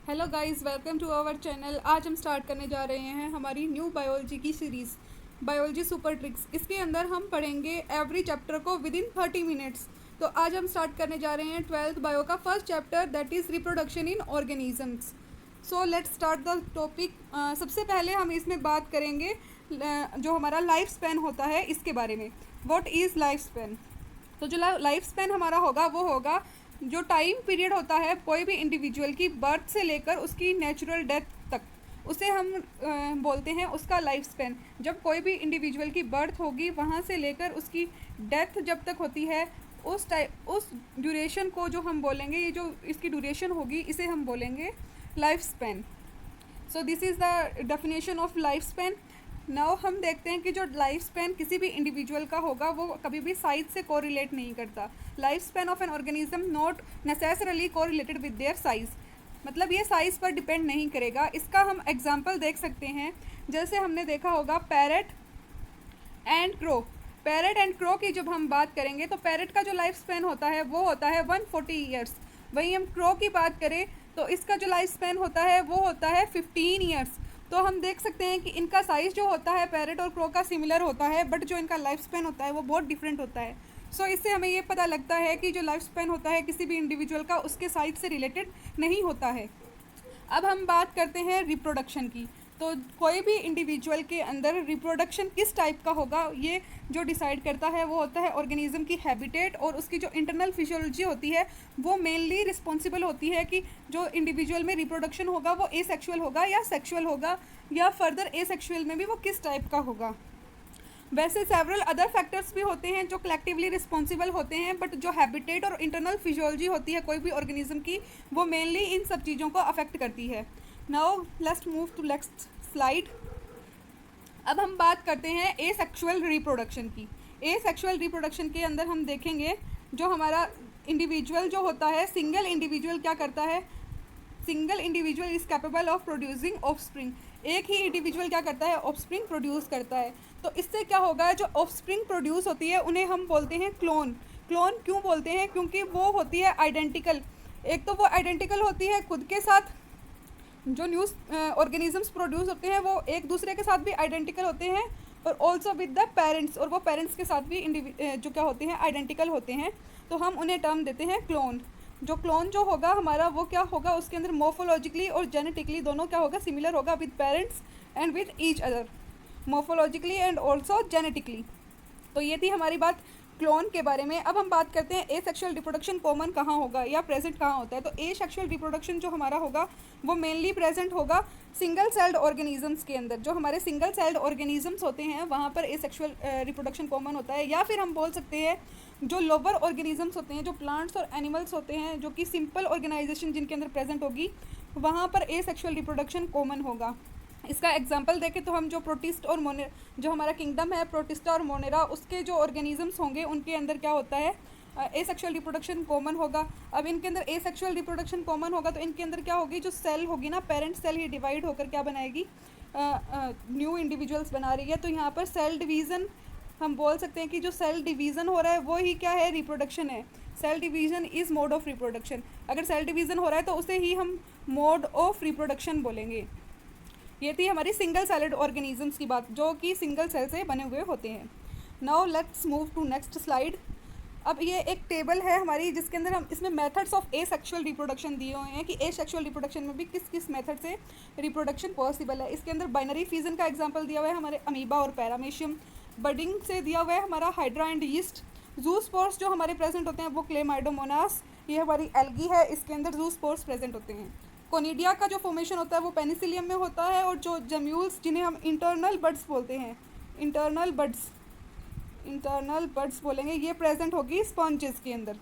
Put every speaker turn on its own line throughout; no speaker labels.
Hello guys, welcome to our channel. आज हम start करने जा रहे हैं हमारी न्यू बायोलॉजी की सीरीज़ बायोलॉजी सुपर ट्रिक्स। इसके अंदर हम पढ़ेंगे एवरी चैप्टर को विद इन 30 मिनट्स। तो आज हम स्टार्ट करने जा रहे हैं 12th बायो का first chapter, that is reproduction in organisms. So let's start the topic. सबसे पहले हम इसमें बात करेंगे जो हमारा लाइफ स्पैन होता है इसके बारे में। What is life span? तो जो लाइफ स्पैन हमारा होगा वो होगा जो टाइम पीरियड होता है कोई भी इंडिविजुअल की बर्थ से लेकर उसकी नेचुरल डेथ तक, उसे हम बोलते हैं उसका लाइफ स्पैन। जब कोई भी इंडिविजुअल की बर्थ होगी वहाँ से लेकर उसकी डेथ जब तक होती है उस ड्यूरेशन को जो हम बोलेंगे, ये जो इसकी ड्यूरेशन होगी इसे हम बोलेंगे life span. So this is the definition of life span. Now हम देखते हैं कि जो लाइफ स्पैन किसी भी इंडिविजुअल का होगा वो कभी भी साइज से कोरिलेट नहीं करता। Life span of an organism not necessarily correlated with their size, मतलब ये साइज़ पर डिपेंड नहीं करेगा। इसका हम एग्जांपल देख सकते हैं, जैसे हमने देखा होगा parrot and crow. Parrot and crow की जब हम बात करेंगे तो पैरेट का जो लाइफ स्पैन होता है वो होता है 140 ईयर्स। वहीं हम क्रो की बात करें तो इसका जो लाइफ स्पैन होता है वो होता है 15 ईयर्स। तो हम देख सकते हैं कि इनका साइज़ जो होता है पैरेट और क्रो का सिमिलर होता है, बट जो इनका लाइफ स्पैन होता है वो बहुत डिफरेंट होता है। सो इससे हमें ये पता लगता है कि जो लाइफ स्पैन होता है किसी भी इंडिविजुअल का उसके साइज से रिलेटेड नहीं होता है। अब हम बात करते हैं रिप्रोडक्शन की। तो कोई भी इंडिविजुअल के अंदर रिप्रोडक्शन किस टाइप का होगा ये जो डिसाइड करता है वो होता है ऑर्गेनिज्म की हैबिटेट, और उसकी जो इंटरनल फिजियोलॉजी होती है वो मेनली रिस्पॉन्सिबल होती है कि जो इंडिविजुअल में रिप्रोडक्शन होगा वो एसेक्सुअल होगा या सेक्सुअल होगा, या फर्दर एसेक्सुअल में भी वो किस टाइप का होगा। वैसे सेवरल अदर फैक्टर्स भी होते हैं जो कलेक्टिवली रिस्पॉन्सिबल होते हैं, बट जो हैबिटेट और इंटरनल फिजियोलॉजी होती है कोई भी ऑर्गेनिज्म की वो मेनली इन सब चीज़ों को अफेक्ट करती है। Now let's move to next slide. अब हम बात करते हैं एसेक्सुअल रिप्रोडक्शन की। एसेक्सुअल रिप्रोडक्शन के अंदर हम देखेंगे जो हमारा इंडिविजुअल जो होता है, सिंगल इंडिविजुअल क्या करता है, single individual is capable of producing offspring. एक ही इंडिविजुअल क्या करता है, ऑफस्प्रिंग प्रोड्यूस करता है। तो इससे क्या होगा, जो ऑफस्प्रिंग प्रोड्यूस होती है उन्हें हम बोलते हैं क्लोन। क्लोन क्यों बोलते हैं? क्योंकि वो होती है आइडेंटिकल। एक तो वो आइडेंटिकल होती है खुद के साथ, जो न्यूज़ ऑर्गेनिजम्स प्रोड्यूस होते हैं वो एक दूसरे के साथ भी आइडेंटिकल होते हैं, और ऑल्सो विद द पेरेंट्स, और वो पेरेंट्स के साथ भी जो क्या होते हैं, आइडेंटिकल होते हैं। तो हम उन्हें टर्म देते हैं क्लोन। जो क्लोन जो होगा हमारा वो क्या होगा, उसके अंदर मोर्फोलॉजिकली और जेनेटिकली दोनों क्या होगा, सिमिलर होगा with parents and with each other, morphologically and also genetically. तो ये थी हमारी बात क्लोन के बारे में। अब हम बात करते हैं एसेक्सुअल रिप्रोडक्शन कॉमन कहाँ होगा या प्रेजेंट कहाँ होता है। तो एसेक्सुअल रिप्रोडक्शन जो हमारा होगा वो मेनली प्रेजेंट होगा सिंगल सेल्ड ऑर्गेनिजम्स के अंदर। जो हमारे सिंगल सेल्ड ऑर्गेनिजम्स होते हैं वहाँ पर एसेक्सुअल रिप्रोडक्शन कॉमन होता है, या फिर हम बोल सकते हैं जो लोअर ऑर्गेनिजम्स होते हैं, जो प्लांट्स और एनिमल्स होते हैं, जो कि सिंपल ऑर्गेनाइजेशन जिनके अंदर प्रेजेंट होगी, वहाँ पर एसेक्सुअल रिप्रोडक्शन कॉमन होगा। इसका एग्जांपल देखें तो हम जो प्रोटिस्ट और जो हमारा किंगडम है प्रोटिस्टा और मोनेरा, उसके जो ऑर्गेनिजम्स होंगे उनके अंदर क्या होता है, एसेक्सुअल रिप्रोडक्शन कॉमन होगा। अब इनके अंदर एसेक्सुअल रिप्रोडक्शन कॉमन होगा तो इनके अंदर क्या होगी, जो सेल होगी ना, पेरेंट सेल ही डिवाइड होकर क्या बनाएगी, न्यू इंडिविजुअल्स बना रही है। तो यहाँ पर सेल डिवीज़न हम बोल सकते हैं कि जो सेल डिवीज़न हो रहा है वो ही क्या है, रिप्रोडक्शन है। Cell division is mode of reproduction. अगर सेल डिवीज़न हो रहा है तो उसे ही हम मोड ऑफ रिप्रोडक्शन बोलेंगे। ये थी हमारी सिंगल सेलेड ऑर्गेनिजम्स की बात, जो कि सिंगल सेल से बने हुए होते हैं। Now let's move to next slide. अब ये एक टेबल है हमारी जिसके अंदर हम इसमें मेथड्स ऑफ एसेक्सुअल रिप्रोडक्शन दिए हुए हैं कि एसेक्सुअल रिप्रोडक्शन में भी किस किस मेथड से रिप्रोडक्शन पॉसिबल है। इसके अंदर बाइनरी फिजन का एग्जांपल दिया हुआ है हमारे अमीबा और पैरामेशियम। बडिंग से दिया हुआ है हमारा हाइड्रा एंड यीस्ट। जूस्पोर्स जो हमारे प्रेजेंट होते हैं वो क्लेमाइडोमोनास, ये हमारी एल्गी है, इसके अंदर जूस्पोर्स प्रेजेंट होते हैं। कोनिडिया का जो फॉर्मेशन होता है वो पेनिसिलियम में होता है, और जो जम्यूल्स जिन्हें हम इंटरनल बड्स बोलते हैं, इंटरनल बड्स बोलेंगे, ये प्रेजेंट होगी स्पॉन्जेस के अंदर।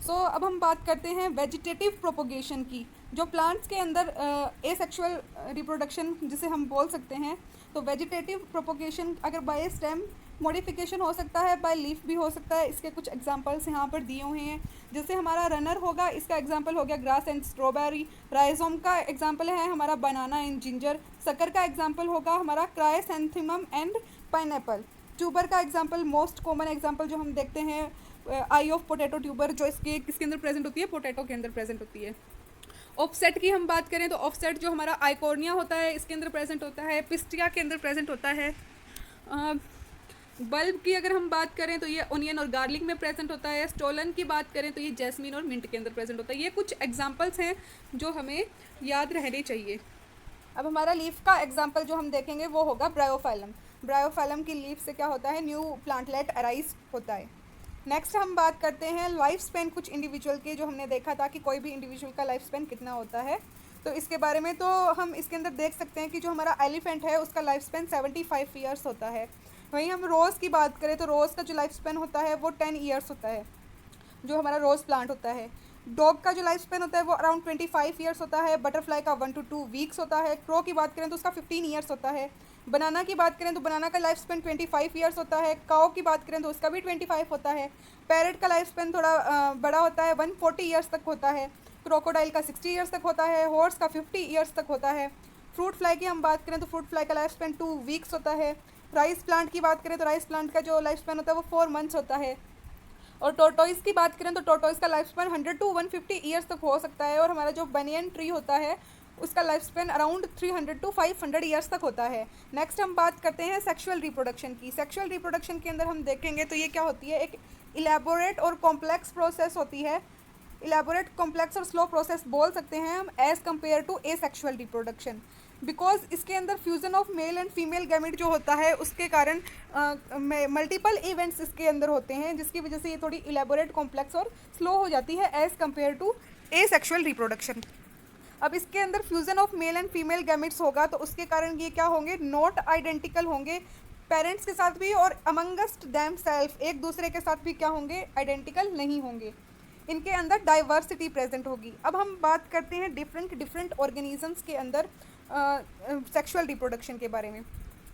अब हम बात करते हैं वेजिटेटिव प्रोपोगेशन की। जो प्लांट्स के अंदर एसेक्सुअल रिप्रोडक्शन जिसे हम बोल सकते हैं, तो वेजिटेटिव प्रोपोगेशन अगर बाय स्टेम मॉडिफिकेशन हो सकता है, बाय लीफ भी हो सकता है। इसके कुछ एग्जांपल्स यहाँ पर दिए हुए हैं। जैसे हमारा रनर होगा, इसका एग्जांपल हो गया ग्रास एंड स्ट्रॉबेरी। राइजोम का एग्जांपल है हमारा बनाना एंड जिंजर। सकर का एग्जांपल होगा हमारा क्राइसैंथेमम एंड पाइनएप्पल। ट्यूबर का एग्जांपल, मोस्ट कॉमन एग्जांपल जो हम देखते हैं, आई ऑफ पोटैटो ट्यूबर, जो इसके किसके अंदर प्रेजेंट होती है, पोटैटो के अंदर प्रेजेंट होती है। ऑफसेट की हम बात करें तो ऑफसेट जो हमारा आइकोर्निया होता है इसके अंदर प्रेजेंट होता है, पिस्टिया के अंदर प्रेजेंट होता है। बल्ब की अगर हम बात करें तो ये ओनियन और गार्लिक में प्रेजेंट होता है। स्टोलन की बात करें तो ये जैस्मिन और मिंट के अंदर प्रेजेंट होता है। ये कुछ एग्जांपल्स हैं जो हमें याद रहने चाहिए। अब हमारा लीफ का एग्जांपल जो हम देखेंगे वो होगा ब्रायोफाइलम। ब्रायोफाइलम की लीफ से क्या होता है, न्यू प्लांटलेट अराइज होता है। नेक्स्ट हम बात करते हैं लाइफ स्पेन कुछ इंडिविजुअल की, जो हमने देखा था कि कोई भी इंडिविजुअल का लाइफ स्पेन कितना होता है। तो इसके बारे में तो हम इसके अंदर देख सकते हैं कि जो हमारा एलिफेंट है उसका लाइफ स्पेन 75 ईयर्स होता है। वहीं हम रोज़ की बात करें तो रोज़ का जो लाइफ स्पेन होता है वो 10 ईयर्स होता है, जो हमारा रोज़ प्लांट होता है। डॉग का जो लाइफ स्पेन होता है वो अराउंड 25 ईयर्स होता है। बटरफ्लाई का 1 to 2 वीक्स होता है। क्रो की बात करें तो उसका 15 ईयर्स होता है। बनाना की बात करें तो बनाना का लाइफ स्पेन 25 ईयर्स होता है। काऊ की बात करें तो उसका भी 25 होता है। पैरट का लाइफ स्पेन थोड़ा बड़ा होता है, 140 ईयर्स तक होता है। क्रोकोडाइल का 60 ईयर्स तक होता है। हॉर्स का 50 ईयर्स तक होता है। फ्रूट फ्लाई की हम बात करें तो फ्रूट फ्लाई का लाइफ स्पेन 2 वीक्स होता है। राइस प्लांट की बात करें तो राइस प्लांट का जो लाइफ स्पेन होता है वो 4 मंथ्स होता है। और टोटोइस की बात करें तो टोटोइस का लाइफ स्पेन 100 to 150 ईयर्स तक हो सकता है। और हमारा जो बनियन ट्री होता है उसका life span around 300 to 500 years तक होता है। नेक्स्ट हम बात करते हैं सेक्सुअल रिप्रोडक्शन की। सेक्सुअल रिप्रोडक्शन के अंदर हम देखेंगे तो ये क्या होती है, एक इलेबोरेट और कॉम्प्लेक्स प्रोसेस होती है। इलेबोरेट, कॉम्प्लेक्स और स्लो प्रोसेस बोल सकते हैं हम as compare to asexual reproduction, because इसके अंदर fusion of male and female gamete जो होता है उसके कारण मल्टीपल इवेंट्स इसके अंदर होते हैं, जिसकी वजह से ये थोड़ी इलेबोरेट, कॉम्प्लेक्स और स्लो हो जाती है as compare to asexual reproduction. अब इसके अंदर fusion of male and female gametes होगा तो उसके कारण ये क्या होंगे, नॉट आइडेंटिकल होंगे पेरेंट्स के साथ भी, और अमंगस्ट दैम सेल्फ एक दूसरे के साथ भी क्या होंगे, आइडेंटिकल नहीं होंगे। इनके अंदर डाइवर्सिटी प्रेजेंट होगी। अब हम बात करते हैं डिफरेंट ऑर्गेनिजम्स के अंदर सेक्सुअल रिप्रोडक्शन के बारे में।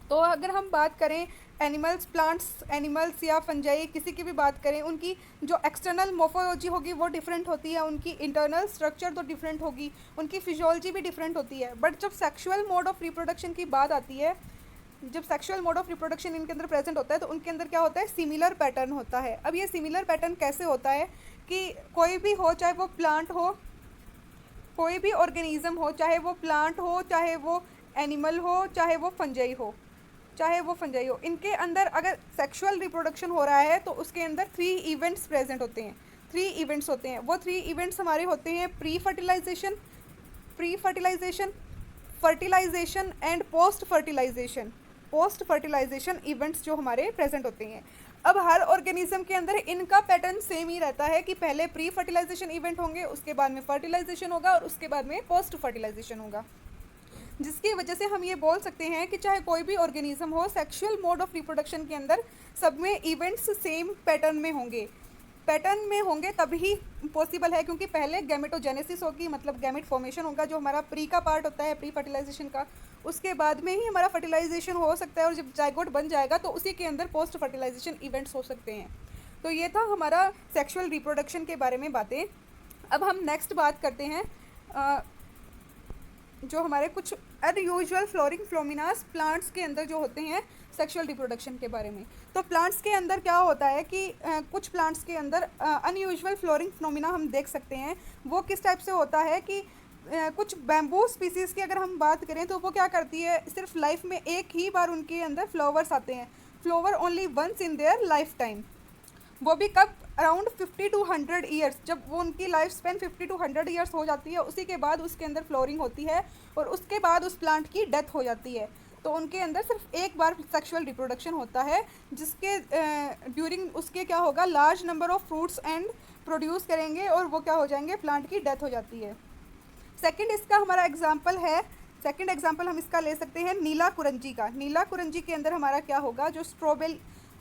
तो अगर हम बात करें एनिमल्स, प्लांट्स एनिमल्स या फंजाई किसी की भी बात करें, उनकी जो एक्सटर्नल मोफोलॉजी होगी वो डिफरेंट होती है, उनकी इंटरनल स्ट्रक्चर तो डिफरेंट होगी, उनकी फिजियोलॉजी भी डिफरेंट होती है। बट जब सेक्सुअल मोड ऑफ रिप्रोडक्शन की बात आती है, जब सेक्सुअल मोड ऑफ रिप्रोडक्शन इनके अंदर प्रेजेंट होता है तो उनके अंदर क्या होता है, सिमिलर पैटर्न होता है। अब ये सिमिलर पैटर्न कैसे होता है कि कोई भी हो, चाहे वो प्लांट हो, कोई भी ऑर्गेनिज्म हो, चाहे वो प्लांट हो, चाहे वो एनिमल हो, चाहे वो फंजाई हो, इनके अंदर अगर सेक्सुअल रिप्रोडक्शन हो रहा है तो उसके अंदर 3 इवेंट्स प्रेजेंट होते हैं। 3 इवेंट्स होते हैं। वो 3 इवेंट्स हमारे होते हैं pre fertilisation, fertilisation and post fertilisation events जो हमारे प्रेजेंट होते हैं। अब हर ऑर्गेनिज्म के अंदर इनका पैटर्न सेम ही रहता है कि पहले प्री फर्टिलाइजेशन इवेंट होंगे, उसके बाद में फर्टिलाइजेशन होगा और उसके बाद में पोस्ट फर्टिलाइजेशन होगा, जिसकी वजह से हम ये बोल सकते हैं कि चाहे कोई भी ऑर्गेनिज्म हो, सेक्सुअल मोड ऑफ रिप्रोडक्शन के अंदर सब में इवेंट्स सेम पैटर्न में होंगे तभी पॉसिबल है, क्योंकि पहले गैमेटोजेनेसिस होगी, मतलब गैमेट फॉर्मेशन होगा जो हमारा प्री का पार्ट होता है, प्री फर्टिलाइजेशन का, उसके बाद में ही हमारा फर्टिलाइजेशन हो सकता है, और जब जाइगोट बन जाएगा तो उसी के अंदर पोस्ट फर्टिलाइजेशन इवेंट्स हो सकते हैं। तो ये था हमारा सेक्सुअल रिप्रोडक्शन के बारे में बातें। अब हम नेक्स्ट बात करते हैं जो हमारे कुछ अनयूजुअल फ्लोरिंग फ्लोमिनास प्लांट्स के अंदर जो होते हैं सेक्सुअल रिप्रोडक्शन के बारे में। तो प्लांट्स के अंदर क्या होता है कि कुछ प्लांट्स के अंदर अनयूजुअल फ्लोरिंग फ्लोमिना हम देख सकते हैं। वो किस टाइप से होता है कि कुछ बैम्बू स्पीसीज़ की अगर हम बात करें तो वो क्या करती है, सिर्फ लाइफ में एक ही बार उनके अंदर फ्लावर्स आते हैं, flower only once in their lifetime. वो भी कब, अराउंड 50 to 100 ईयर्स, जब वो उनकी लाइफ स्पेन 50 to 100 ईयर्स हो जाती है, उसी के बाद उसके अंदर फ्लोरिंग होती है और उसके बाद उस प्लांट की डेथ हो जाती है। तो उनके अंदर सिर्फ एक बार सेक्सुअल रिप्रोडक्शन होता है, जिसके ड्यूरिंग उसके क्या होगा, large number of fruits and produce करेंगे और वो क्या हो जाएंगे, प्लांट की डेथ हो जाती है। सेकेंड इसका हमारा एग्जाम्पल है, सेकेंड एग्जाम्पल हम इसका ले सकते हैं नीला कुरंजी का। नीला कुरंजी के अंदर हमारा क्या होगा, जो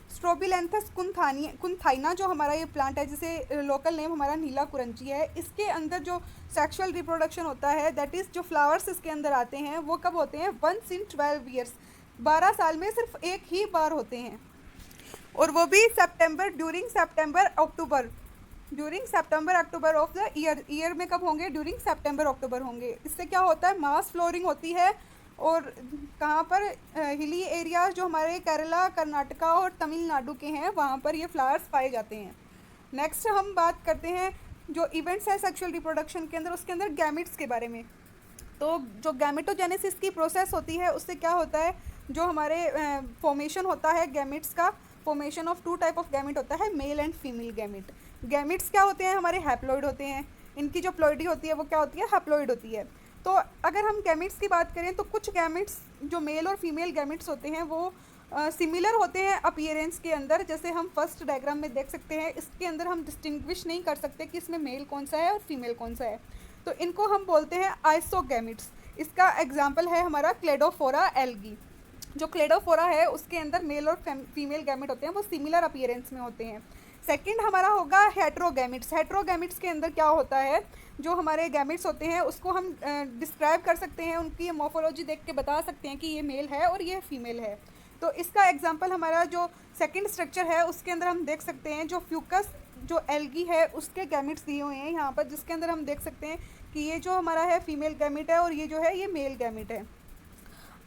स्ट्रोबिलेंथस कुंथाइना जो हमारा ये प्लांट है, जिसे लोकल नेम हमारा नीला कुरंजी है, इसके अंदर जो सेक्सुअल रिप्रोडक्शन होता है, दैट इज़ जो फ्लावर्स इसके अंदर आते हैं वो कब होते हैं, वंस इन 12 ईयर्स, 12 साल में सिर्फ एक ही बार होते हैं, और वो भी during September October of the year में कब होंगे, ड्यूरिंग सेप्टेम्बर अक्टूबर होंगे। इससे क्या होता है, मास फ्लोरिंग होती है, और कहाँ पर, हिली एरियाज जो हमारे केरला, कर्नाटका और तमिलनाडु के हैं, वहाँ पर ये फ्लावर्स पाए जाते हैं। नेक्स्ट हम बात करते हैं जो इवेंट्स है सेक्सुअल रिप्रोडक्शन के अंदर, उसके अंदर गैमिट्स के बारे में। तो जो गैमेटोजेनेसिस की प्रोसेस होती है उससे क्या होता है, जो हमारे फॉर्मेशन होता है गैमिट्स का, formation of 2 type of gamete होता है, mail and female gamete. Gametes क्या होते हैं, हमारे हैप्लॉइड होते हैं, इनकी जो प्लॉइडी होती है वो क्या होती है, हैप्लॉइड होती है। तो अगर हम गैमिट्स की बात करें तो कुछ गैमिट्स जो मेल और फीमेल गैमिट्स होते हैं वो सिमिलर होते हैं अपीयरेंस के अंदर, जैसे हम फर्स्ट डायग्राम में देख सकते हैं। इसके अंदर हम डिस्टिंग्विश नहीं कर सकते कि इसमें मेल कौन सा है और फीमेल कौन सा है, तो इनको हम बोलते हैं आइसोगैमिट्स। इसका एग्जाम्पल है हमारा क्लेडोफोरा एल्गी। जो क्लेडोफोरा है उसके अंदर मेल और फीमेल गैमिट होते हैं, वो सिमिलर अपीयरेंस में होते हैं। सेकंड हमारा होगा हेट्रोगैमिट्स। हेट्रोगैमिट्स के अंदर क्या होता है, जो हमारे गैमिट्स होते हैं उसको हम डिस्क्राइब कर सकते हैं, उनकी मॉर्फोलॉजी देख के बता सकते हैं कि ये मेल है और ये फीमेल है। तो इसका एग्जांपल हमारा जो सेकंड स्ट्रक्चर है उसके अंदर हम देख सकते हैं, जो फ्यूकस जो एल्गी है उसके गैमिट्स दिए हुए हैं यहाँ पर, जिसके अंदर हम देख सकते हैं कि ये जो हमारा है फीमेल गैमिट है और ये जो है ये मेल गैमिट है।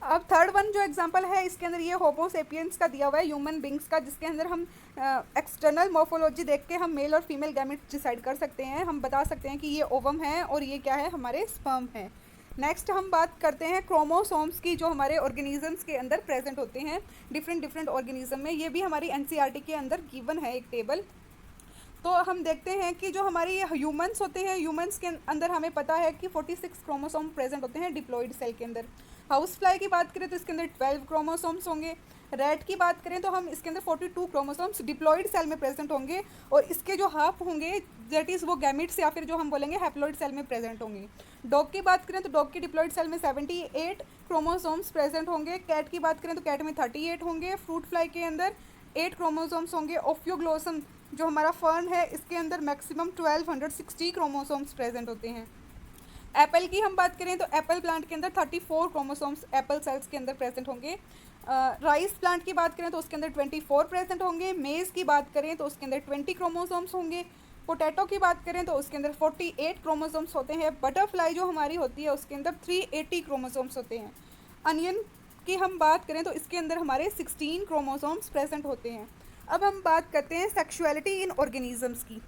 अब थर्ड वन जो एग्जांपल है इसके अंदर ये होमो सेपियंस का दिया हुआ है, ह्यूमन बींग्स का, जिसके अंदर हम एक्सटर्नल मॉर्फोलॉजी देख के हम मेल और फीमेल गैमिट डिसाइड कर सकते हैं। हम बता सकते हैं कि ये ओवम है और ये क्या है, हमारे स्पर्म है। नेक्स्ट हम बात करते हैं क्रोमोसोम्स की, जो हमारे ऑर्गेनिजम्स के अंदर प्रेजेंट होते हैं, डिफरेंट ऑर्गेनिज्म में। ये भी हमारी एनसीईआरटी के अंदर गिवन है एक टेबल। तो हम देखते हैं कि जो हमारी ह्यूमंस होते हैं, ह्यूमंस के अंदर हमें पता है कि 46 क्रोमोसोम प्रेजेंट होते हैं डिप्लॉइड सेल के अंदर। हाउस फ्लाई की बात करें तो इसके अंदर 12 क्रोमोसोम्स होंगे। रैट की बात करें तो हम इसके अंदर 42 क्रोमोसोम्स डिप्लॉइड सेल में प्रेजेंट होंगे, और इसके जो हाफ होंगे दैट इज़ वो गैमिट्स या फिर जो हम बोलेंगे हैप्लॉइड सेल में प्रेजेंट होंगे। डॉग की बात करें तो डॉग की डिप्लॉइड सेल में 78 क्रोमोसोम्स प्रेजेंट होंगे। कैट की बात करें तो कैट में 38 होंगे। फ्रूट फ्लाई के अंदर 8 क्रोमोसोम्स होंगे। ओफियोग्लोसम जो हमारा फर्न है इसके अंदर मैक्सिमम 1260 क्रोमोसोम्स प्रेजेंट होते हैं। एप्पल की हम बात करें तो एप्पल प्लांट के अंदर 34 क्रोमोसोम्स एप्पल सेल्स के अंदर प्रेजेंट होंगे। राइस प्लांट की बात करें तो उसके अंदर 24 प्रेजेंट होंगे। मेज़ की बात करें तो उसके अंदर 20 क्रोमोसोम्स होंगे। पोटैटो की बात करें तो उसके अंदर 48 क्रोमोसोम्स होते हैं। बटरफ्लाई जो हमारी होती है उसके अंदर 380 क्रोमोसोम्स होते हैं। अनियन की हम बात करें तो इसके अंदर हमारे 16 क्रोमोसोम्स प्रेजेंट होते हैं। अब हम बात करते हैं सेक्सुअलिटी इन ऑर्गेनिजम्स की।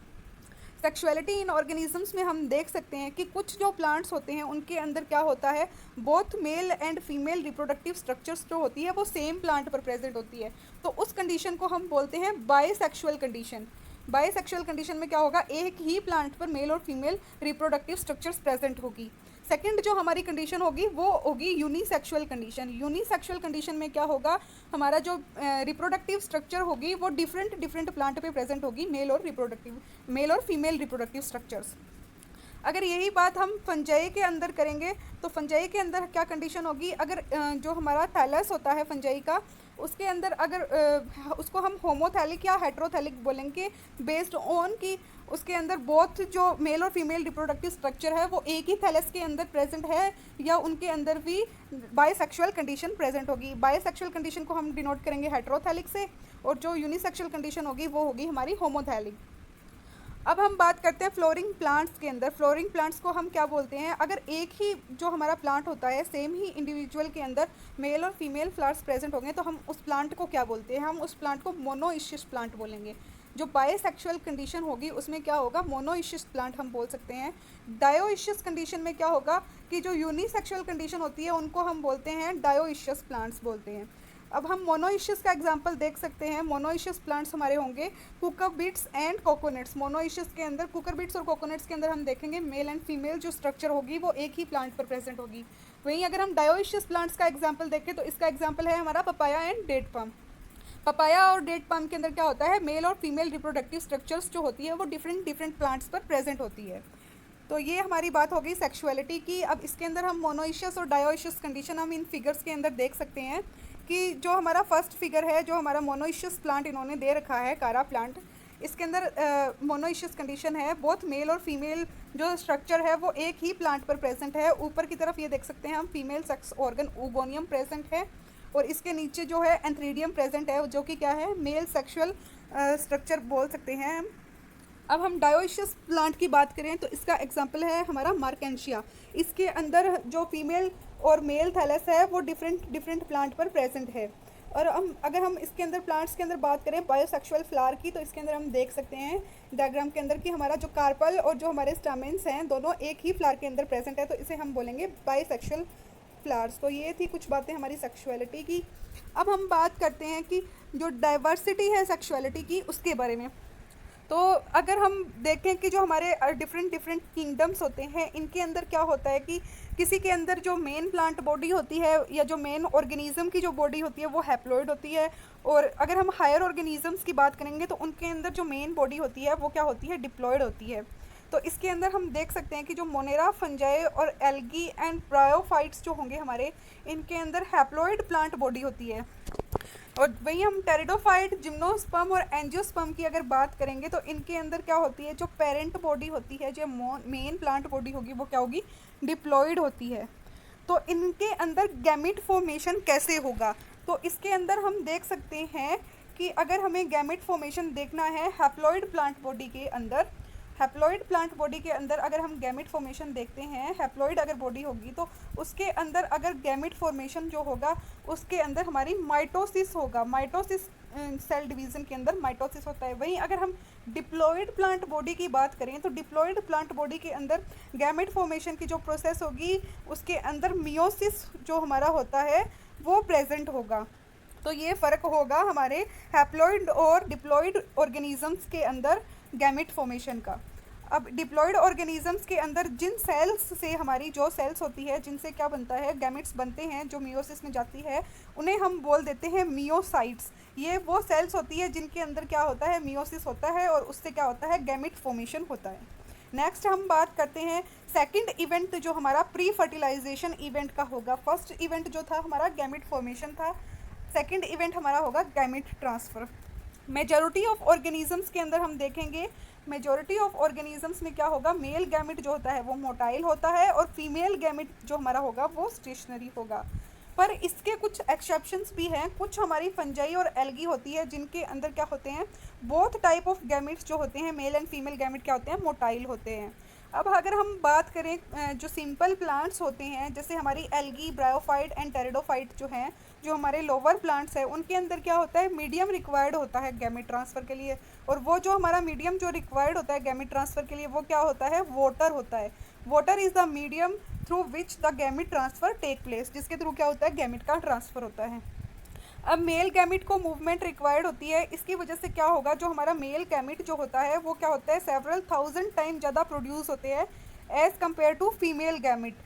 सेक्सुअलिटी इन ऑर्गेनिजम्स में हम देख सकते हैं कि कुछ जो प्लांट्स होते हैं उनके अंदर क्या होता है, both male and female reproductive structures जो होती है वो सेम प्लांट पर प्रेजेंट होती है। तो उस कंडीशन को हम बोलते हैं बायसेक्सुअल कंडीशन। बायसेक्सुअल कंडीशन में क्या होगा, एक ही प्लांट पर मेल और फीमेल रिप्रोडक्टिव स्ट्रक्चर्स प्रेजेंट होगी। सेकंड जो हमारी कंडीशन होगी वो होगी यूनिसेक्सुअल कंडीशन। यूनिसेक्सुअल कंडीशन में क्या होगा, हमारा जो रिप्रोडक्टिव स्ट्रक्चर होगी वो डिफरेंट प्लांट पे प्रेजेंट होगी, मेल और फीमेल रिप्रोडक्टिव स्ट्रक्चर्स। अगर यही बात हम फंजाई के अंदर करेंगे तो फंजाई के अंदर क्या कंडीशन होगी, अगर जो हमारा थैलस होता है फंजाई का, उसके अंदर अगर उसको हम होमोथैलिक या हेट्रोथैलिक बोलेंगे, बेस्ड ऑन कि उसके अंदर बोथ जो मेल और फीमेल रिप्रोडक्टिव स्ट्रक्चर है वो एक ही थैलस के अंदर प्रेजेंट है, या उनके अंदर भी बायसेक्सुअल कंडीशन प्रेजेंट होगी। बायसेक्सुअल कंडीशन को हम डिनोट करेंगे हेट्रोथैलिक से, और जो यूनिसेक्सुअल कंडीशन होगी वो होगी हमारी होमोथैलिक। अब हम बात करते हैं फ्लोरिंग प्लांट्स के अंदर। फ्लोरिंग प्लांट्स को हम क्या बोलते हैं, अगर एक ही जो हमारा प्लांट होता है सेम ही इंडिविजुअल के अंदर मेल और फीमेल फ्लावर्स प्रेजेंट होंगे तो हम उस प्लांट को क्या बोलते हैं, हम उस प्लांट को मोनोइशियस प्लांट बोलेंगे। जो बायसेक्सुअल कंडीशन होगी उसमें क्या होगा, मोनोइशियस प्लांट हम बोल सकते हैं। डायोइशियस कंडीशन में क्या होगा कि जो यूनिसेक्सुअल कंडीशन होती है उनको हम बोलते हैं डायोइशियस प्लांट्स बोलते हैं। अब हम मोनोइशियस का एग्जांपल देख सकते हैं। मोनोइशियस प्लांट्स हमारे होंगे कुकरबीट्स एंड कोकोनट्स। मोनोइशियस के अंदर कुकरबीट्स और कोकोनट्स के अंदर हम देखेंगे मेल एंड फीमेल जो स्ट्रक्चर होगी वो एक ही प्लांट पर प्रेजेंट होगी। वहीं अगर हम डायोइशियस प्लांट्स का एग्जांपल देखें तो इसका एग्जांपल है हमारा पपाया एंड डेट पम। पपाया और डेट पम के अंदर क्या होता है, मेल और फीमेल रिप्रोडक्टिव स्ट्रक्चर्स जो होती है वो डिफरेंट प्लांट्स पर प्रेजेंट होती है। तो ये हमारी बात हो गई सेक्सुअलिटी की। अब इसके अंदर हम मोनोइशियस और डायोइशियस कंडीशन हम इन फिगर्स के अंदर देख सकते हैं कि जो हमारा फर्स्ट फिगर है, जो हमारा मोनोइशियस प्लांट इन्होंने दे रखा है, कारा प्लांट, इसके अंदर मोनोइशियस कंडीशन है, बोथ मेल और फीमेल जो स्ट्रक्चर है वो एक ही प्लांट पर प्रेजेंट है। ऊपर की तरफ ये देख सकते हैं हम female sex organ oogonium present है, और इसके नीचे जो है एंथ्रीडियम प्रेजेंट है जो कि क्या है, मेल सेक्सुअल स्ट्रक्चर बोल सकते हैं हम। अब हम डायोइशियस प्लांट की बात करें तो इसका एग्जांपल है हमारा मार्केंशिया। इसके अंदर जो फीमेल और मेल थैलस है वो डिफरेंट प्लांट पर प्रेजेंट है। और अगर हम इसके अंदर प्लांट्स के अंदर बात करें बायोसेक्सुअल फ्लावर की, तो इसके अंदर हम देख सकते हैं डायग्राम के अंदर कि हमारा जो कार्पल और जो हमारे स्टामेंस हैं दोनों एक ही फ्लावर के अंदर प्रेजेंट है, तो इसे हम बोलेंगे बायोसेक्सुअल फ्लावर्स। तो ये थी कुछ बातें हमारी सेक्सुअलिटी की। अब हम बात करते हैं कि जो डाइवर्सिटी है सेक्सुअलिटी की उसके बारे में। तो अगर हम देखें कि जो हमारे डिफरेंट डिफरेंट किंगडम्स होते हैं, इनके अंदर क्या होता है कि किसी के अंदर जो मेन प्लांट बॉडी होती है या जो मेन ऑर्गेनिज्म की जो बॉडी होती है वो हैप्लॉइड होती है, और अगर हम हायर ऑर्गेनिजम्स की बात करेंगे तो उनके अंदर जो मेन बॉडी होती है वो क्या होती है, डिप्लॉयड होती है। तो इसके अंदर हम देख सकते हैं कि जो मोनेरा, फंजाई और एल्गी एंड ब्रायोफाइट्स जो होंगे हमारे, इनके अंदर हैप्लॉइड प्लांट बॉडी होती है। और वहीं हम टेरिडोफाइट, जिम्नोस्पर्म और एंजियोस्पर्म की अगर बात करेंगे तो इनके अंदर क्या होती है, जो पेरेंट बॉडी होती है, जो मेन प्लांट बॉडी होगी वो क्या होगी, डिप्लॉयड होती है। तो इनके अंदर गैमिट फॉर्मेशन कैसे होगा, तो इसके अंदर हम देख सकते हैं कि अगर हमें गैमिट फॉर्मेशन देखना है हैप्लॉइड प्लांट बॉडी के अंदर, हैप्लॉइड प्लांट बॉडी के अंदर अगर हम गैमिट फॉर्मेशन देखते हैं, हैप्लॉइड अगर बॉडी होगी तो उसके अंदर अगर गैमिट फॉर्मेशन जो होगा उसके अंदर हमारी माइटोसिस होगा। माइटोसिस सेल डिवीज़न के अंदर माइटोसिस होता है। वहीं अगर हम डिप्लॉइड प्लांट बॉडी की बात करें तो डिप्लॉइड प्लांट बॉडी के अंदर गैमेट फॉर्मेशन की जो प्रोसेस होगी उसके अंदर मियोसिस जो हमारा होता है वो प्रेजेंट होगा। तो ये फ़र्क होगा हमारे हैप्लॉइड और डिप्लॉइड ऑर्गेनिजम्स के अंदर गैमेट फॉर्मेशन का। अब डिप्लॉइड ऑर्गेनिजम्स के अंदर जिन सेल्स से हमारी जो सेल्स होती है जिनसे क्या बनता है, गैमेट्स बनते हैं, जो मियोसिस में जाती है, उन्हें हम बोल देते हैं मियोसाइट्स। ये वो सेल्स होती है जिनके अंदर क्या होता है, मियोसिस होता है, और उससे क्या होता है, गैमेट फॉर्मेशन होता है। नेक्स्ट हम बात करते हैं सेकंड इवेंट जो हमारा प्री फर्टिलाइजेशन इवेंट का होगा। फर्स्ट इवेंट जो था हमारा गैमेट फॉर्मेशन था, सेकंड इवेंट हमारा होगा gamete transfer. Majority of organisms के अंदर हम देखेंगे, मेजॉरिटी ऑफ ऑर्गेनिजम्स में क्या होगा, मेल गैमेट जो होता है वो मोटाइल होता है और फीमेल गैमेट जो हमारा होगा वो स्टेशनरी होगा। पर इसके कुछ एक्सेप्शंस भी हैं। कुछ हमारी फंजाई और एल्गी होती है जिनके अंदर क्या होते हैं, बोथ टाइप ऑफ गैमेट्स जो होते हैं, मेल एंड फीमेल गैमेट क्या होते हैं, मोटाइल होते हैं। अब अगर हम बात करें जो सिंपल प्लांट्स होते हैं जैसे हमारी एल्गी, ब्रायोफाइट एंड टेरिडोफाइट जो हैं, जो हमारे लोअर प्लांट्स हैं, उनके अंदर क्या होता है, मीडियम रिक्वायर्ड होता है गैमेट ट्रांसफ़र के लिए। और वो जो हमारा मीडियम जो रिक्वायर्ड होता है गैमेट ट्रांसफ़र के लिए वो क्या होता है, वाटर होता है। Water is the medium through which the gamete transfer take place, जिसके थ्रू क्या होता है, गैमेट का ट्रांसफ़र होता है। अब मेल गैमेट को मूवमेंट रिक्वायर्ड होती है, इसकी वजह से क्या होगा, जो हमारा मेल गैमेट जो होता है वो क्या होता है, सेवरल थाउजेंड टाइम ज़्यादा प्रोड्यूस होते हैं as compare to female gamete.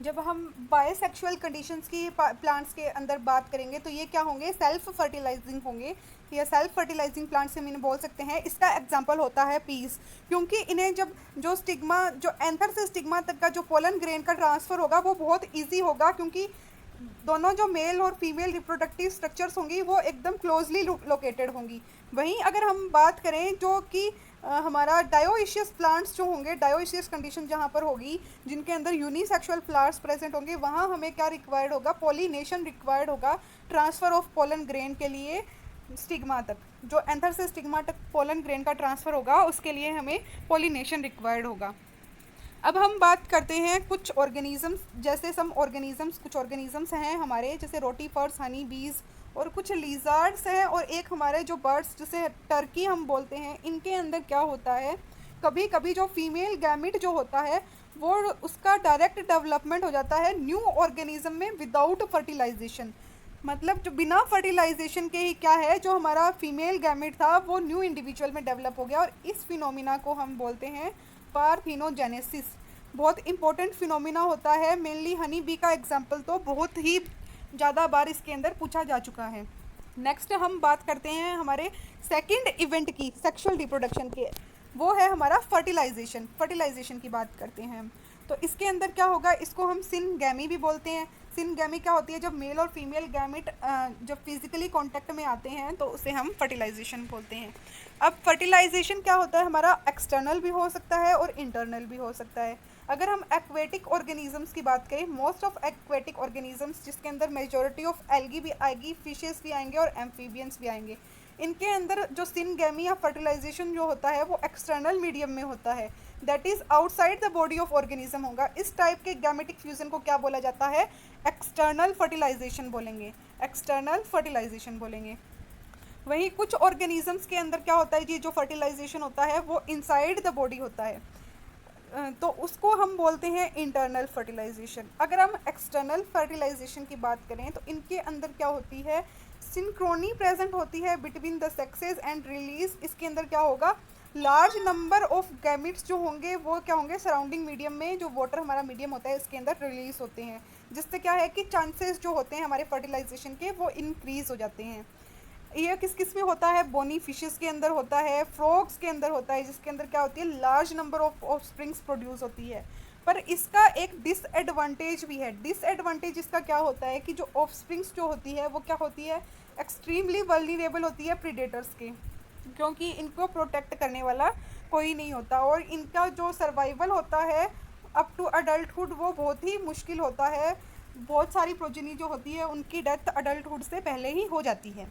जब हम बायोसेक्सुअल कंडीशंस की प्लांट्स के अंदर बात करेंगे तो ये क्या होंगे, सेल्फ फर्टिलाइजिंग होंगे। ये सेल्फ फर्टिलाइजिंग प्लांट्स हम इन्हें बोल सकते हैं। इसका एग्जांपल होता है पीस, क्योंकि इन्हें जब जो स्टिग्मा, जो एंथर से स्टिग्मा तक का जो पोलन ग्रेन का ट्रांसफ़र होगा वो बहुत ईजी होगा, क्योंकि दोनों जो मेल और फीमेल रिप्रोडक्टिव स्ट्रक्चर्स होंगी वो एकदम क्लोजली लोकेटेड होंगी। वहीं अगर हम बात करें जो कि हमारा डायोइशियस प्लांट्स जो होंगे, डायोइशियस कंडीशन जहाँ पर होगी, जिनके अंदर यूनिसेक्सुअल फ्लावर्स प्रेजेंट होंगे, वहाँ हमें क्या रिक्वायर्ड होगा, पॉलिनेशन रिक्वायर्ड होगा ट्रांसफ़र ऑफ पोलन ग्रेन के लिए स्टिग्मा तक। जो एंथर से स्टिग्मा तक पोलन ग्रेन का ट्रांसफ़र होगा उसके लिए हमें पॉलिनेशन रिक्वायर्ड होगा। अब हम बात करते हैं कुछ ऑर्गेनिजम्स, जैसे कुछ ऑर्गेनिजम्स हैं हमारे, जैसे रोटीफर्स, हनी बीज, और कुछ लिजार्ड्स हैं, और एक हमारे जो बर्ड्स जिसे टर्की हम बोलते हैं, इनके अंदर क्या होता है, कभी कभी जो फीमेल गैमेट जो होता है वो उसका डायरेक्ट डेवलपमेंट हो जाता है न्यू ऑर्गेनिज्म में विदाउट फर्टिलाइजेशन। मतलब जो बिना फर्टिलाइजेशन के ही क्या है, जो हमारा फीमेल गैमेट था वो न्यू इंडिविजुअल में डेवलप हो गया, और इस फिनोमिना को हम बोलते हैं पारथेनोजेनेसिस। बहुत इंपॉर्टेंट फिनोमिना होता है। मेनली हनी बी का एग्जाम्पल तो बहुत ही ज़्यादा बार इसके अंदर पूछा जा चुका है। नेक्स्ट हम बात करते हैं हमारे सेकंड इवेंट की, सेक्सुअल रिप्रोडक्शन के, वो है हमारा फर्टिलाइजेशन। फर्टिलाइजेशन की बात करते हैं हम, तो इसके अंदर क्या होगा, इसको हम सिनगैमी भी बोलते हैं। सिनगैमी क्या होती है, जब मेल और फीमेल गैमेट जब फिजिकली कांटेक्ट में आते हैं तो उसे हम फर्टिलाइजेशन बोलते हैं। अब फर्टिलाइजेशन क्या होता है हमारा, एक्सटर्नल भी हो सकता है और इंटरनल भी हो सकता है। अगर हम एक्वेटिक ऑर्गेनिजम्स की बात करें, मोस्ट ऑफ एक्वेटिक ऑर्गेनिजम्स जिसके अंदर मेजॉरिटी ऑफ एल्गी भी आएगी, फिशेस भी आएंगे और एम्फीबियंस भी आएंगे, इनके अंदर जो सिनगैमी या फर्टिलाइजेशन जो होता है वो एक्सटर्नल मीडियम में होता है। That is outside the body of organism होगा। इस टाइप के गैमेटिक फ्यूजन को क्या बोला जाता है? एक्सटर्नल फर्टिलाइजेशन बोलेंगे, एक्सटर्नल फर्टिलाइजेशन बोलेंगे। वहीं कुछ ऑर्गेनिजम्स के अंदर क्या होता है जी, जो फर्टिलाइजेशन होता है वो इनसाइड द बॉडी होता है, तो उसको हम बोलते हैं इंटरनल फर्टिलाइजेशन। अगर हम एक्सटर्नल फर्टिलाइजेशन की बात करें तो इनके अंदर क्या होती है, सिंक्रोनी प्रेजेंट होती है between the sexes and release. इसके अंदर क्या होगा, लार्ज नंबर ऑफ गैमिट्स जो होंगे वो क्या होंगे, सराउंडिंग मीडियम में, जो वाटर हमारा मीडियम होता है इसके अंदर रिलीज होते हैं, जिससे क्या है कि चांसेस जो होते हैं हमारे फर्टिलाइजेशन के वो इंक्रीज हो जाते हैं। ये किस किस में होता है, बोनी फिशेस के अंदर होता है, फ्रॉग्स के अंदर होता है, जिसके अंदर क्या होती है, large number of springs produce होती है। पर इसका एक डिसएडवांटेज भी है। डिसएडवांटेज इसका क्या होता है कि जो ऑफ स्प्रिंग्स जो होती है वो क्या होती है, एक्सट्रीमली वल्नरेबल होती है प्रीडेटर्स के, क्योंकि इनको प्रोटेक्ट करने वाला कोई नहीं होता, और इनका जो सर्वाइवल होता है अप टू अडल्टहुड वो बहुत ही मुश्किल होता है। बहुत सारी प्रोजेनी जो होती है उनकी डेथ अडल्टहुड से पहले ही हो जाती है।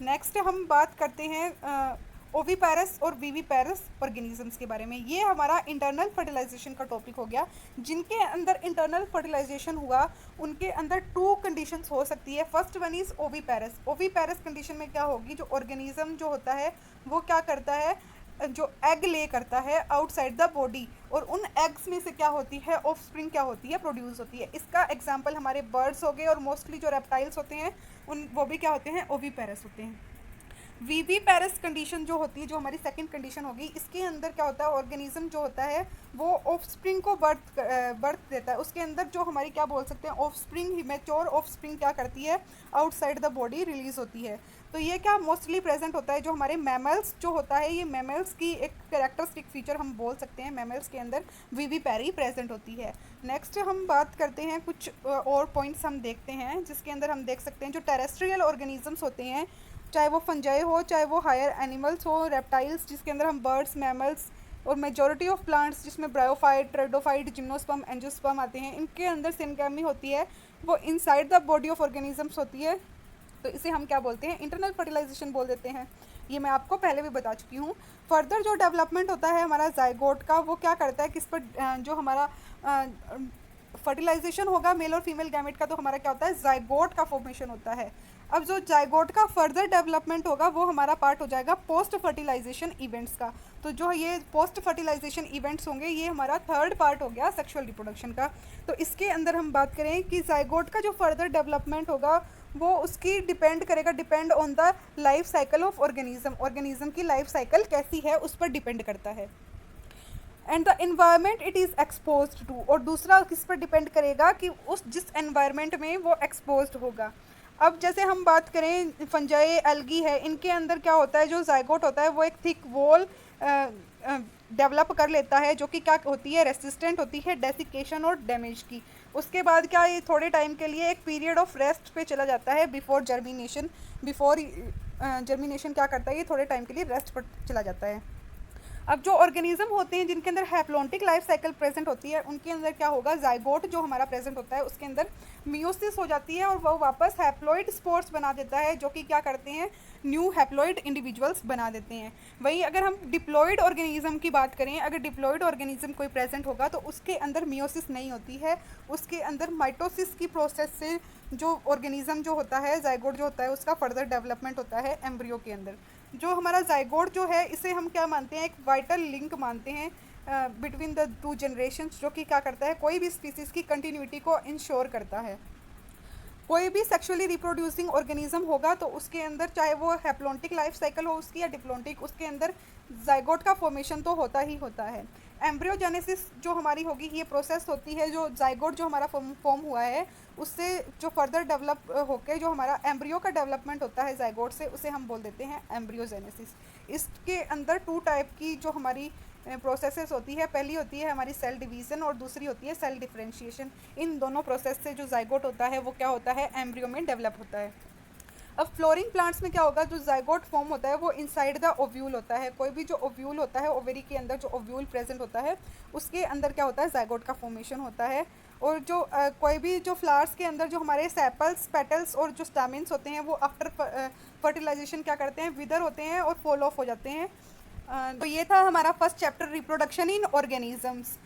नेक्स्ट हम बात करते हैं ओविपेरस और विविपेरस ऑर्गेनिजम्स के बारे में। ये हमारा इंटरनल फर्टिलाइजेशन का टॉपिक हो गया। जिनके अंदर इंटरनल फर्टिलाइजेशन हुआ उनके अंदर टू कंडीशंस हो सकती है। First one is oviparous. Oviparous condition में क्या होगी, जो ऑर्गेनिज्म जो होता है वो क्या करता है, जो एग ले करता है आउटसाइड द बॉडी, और उन एग्स में से क्या होती है, ऑफस्प्रिंग क्या होती है, प्रोड्यूस होती है। इसका एग्जांपल हमारे बर्ड्स हो गए, और मोस्टली जो रेप्टाइल्स होते हैं उन वो भी क्या होते हैं, ओविपेरस होते हैं। वीवीपेरस कंडीशन जो होती है, जो हमारी सेकंड कंडीशन होगी, इसके अंदर क्या होता है, ऑर्गेनिज्म जो होता है वो ऑफस्प्रिंग को बर्थ देता है। उसके अंदर जो हमारी क्या बोल सकते हैं, ऑफस्प्रिंग, मैच्योर ऑफस्प्रिंग क्या करती है, आउटसाइड द बॉडी रिलीज होती है। तो ये क्या मोस्टली प्रेजेंट होता है, जो हमारे मैमल्स जो होता है, ये मैमल्स की एक कैरेक्टरिस्टिक फीचर हम बोल सकते हैं, मैमल्स के अंदर विविपेरी प्रेजेंट होती है। नेक्स्ट हम बात करते हैं, कुछ और पॉइंट्स हम देखते हैं, जिसके अंदर हम देख सकते हैं जो टेरेस्ट्रियल ऑर्गेनिजम्स होते हैं, चाहे वो फंजाई हो, चाहे वो हायर एनिमल्स हो, रेप्टाइल्स जिसके अंदर हम बर्ड्स, मैमल्स, और मेजॉरिटी ऑफ प्लांट्स जिसमें ब्रायोफाइट, ट्रेडोफाइट, जिम्नोस्पर्म, एंजियोस्पर्म आते हैं, इनके अंदर सिनगैमी होती है, वो inside the body of organisms होती है। तो इसे हम क्या बोलते हैं, इंटरनल फर्टिलाइजेशन बोल देते हैं। ये मैं आपको पहले भी बता चुकी हूँ। फर्दर जो डेवलपमेंट होता है हमारा जाइगोट का, वो क्या करता है, किस पर जो हमारा फर्टिलाइजेशन होगा मेल और फीमेल गैमेट का, तो हमारा क्या होता है, जाइगोट का फॉर्मेशन होता है। अब जो जाइगोट का फर्दर डेवलपमेंट होगा वो हमारा पार्ट हो जाएगा पोस्ट फर्टिलाइजेशन इवेंट्स का। तो जो ये पोस्ट फर्टिलाइजेशन इवेंट्स होंगे ये हमारा थर्ड पार्ट हो गया सेक्सुअल रिप्रोडक्शन का। तो इसके अंदर हम बात करें कि जाइगोट का जो फर्दर डेवलपमेंट होगा वो उसकी depend on the life cycle of organism की लाइफ साइकिल कैसी है उस पर डिपेंड करता है। And the environment it is exposed to, और दूसरा किस पर डिपेंड करेगा कि उस जिस एनवायरमेंट में वो एक्सपोज्ड होगा। अब जैसे हम बात करें फंजाई, एल्गी है, इनके अंदर क्या होता है, जो जाइगोट होता है वो एक थिक वॉल डेवलप कर लेता है, जो कि क्या होती है, रेसिस्टेंट होती है डेसिकेशन और डैमेज की। उसके बाद क्या, ये थोड़े टाइम के लिए एक पीरियड ऑफ रेस्ट पे चला जाता है बिफोर जर्मिनेशन। जर्मिनेशन क्या करता है, ये थोड़े टाइम के लिए रेस्ट पर चला जाता है। अब जो ऑर्गेनिज्म होते हैं जिनके अंदर हैप्लॉन्टिक लाइफ साइकिल प्रेजेंट होती है, उनके अंदर क्या होगा, जाइगोट जो हमारा प्रेजेंट होता है उसके अंदर मियोसिस हो जाती है और वो वापस हैप्लॉइड स्पोर्स बना देता है, जो कि क्या करते हैं, न्यू हैप्लॉइड इंडिविजुअल्स बना देते हैं। वहीं अगर हम डिप्लॉइड ऑर्गेनिज्म की बात करें, अगर डिप्लॉइड ऑर्गेनिज्म कोई प्रेजेंट होगा तो उसके अंदर मियोसिस नहीं होती है, उसके अंदर माइटोसिस की प्रोसेस से जो ऑर्गेनिज्म जो होता है, जाइगोट जो होता है, उसका फर्दर डेवलपमेंट होता है एम्ब्रियो के अंदर। जो हमारा जाइगोट जो है इसे हम क्या मानते हैं, एक वाइटल लिंक मानते हैं बिटवीन द टू जनरेशन्स, जो कि क्या करता है, कोई भी स्पीसीज़ की कंटिन्यूटी को इंश्योर करता है। कोई भी सेक्सुअली रिप्रोड्यूसिंग ऑर्गेनिज्म होगा तो उसके अंदर चाहे वो हैप्लॉन्टिक लाइफ साइकिल हो उसकी या डिप्लॉन्टिक, उसके अंदर जाइगोट का फॉर्मेशन तो होता ही होता है। एम्ब्रियोजेनेसिस जो हमारी होगी ये प्रोसेस होती है, जो जाइगोट जो हमारा फॉर्म हुआ है उससे जो फर्दर डेवलप होकर जो हमारा एम्ब्रियो का डेवलपमेंट होता है जाइगोट से, उसे हम बोल देते हैं एम्ब्रियोजेनेसिस। इसके अंदर टू टाइप की जो हमारी प्रोसेसेस होती है, पहली होती है हमारी सेल डिवीज़न और दूसरी होती है सेल डिफरेंशिएशन। इन दोनों प्रोसेस से जो जाइगोट होता है वो क्या होता है, एम्ब्रियो में डेवलप होता है। अब फ्लोरिंग प्लांट्स में क्या होगा, जो जाइगोट फॉर्म होता है वो इनसाइड द ओव्यूल होता है। कोई भी जो ओव्यूल होता है, ओवेरी के अंदर जो ओव्यूल प्रेजेंट होता है उसके अंदर क्या होता है, जाइगोट का फॉर्मेशन होता है। और जो कोई भी जो फ्लावर्स के अंदर जो हमारे सेपल्स, पेटल्स और जो स्टैमेंस होते हैं वो आफ्टर फर्टिलाइजेशन क्या करते हैं, विदर होते हैं और फॉल ऑफ हो जाते हैं। तो ये था हमारा first chapter, reproduction in organisms.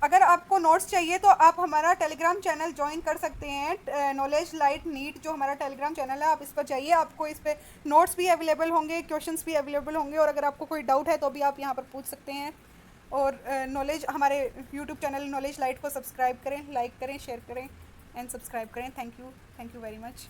अगर आपको नोट्स चाहिए तो आप हमारा टेलीग्राम चैनल ज्वाइन कर सकते हैं, नॉलेज लाइट नीट जो हमारा टेलीग्राम चैनल है, आप इस पर जाइए, आपको इस पर नोट्स भी अवेलेबल होंगे, क्वेश्चंस भी अवेलेबल होंगे, और अगर आपको कोई डाउट है तो भी आप यहाँ पर पूछ सकते हैं। और नॉलेज हमारे यूट्यूब चैनल नॉलेज लाइट को सब्सक्राइब करें, लाइक करें, शेयर करें एंड सब्सक्राइब करें। Thank you very much.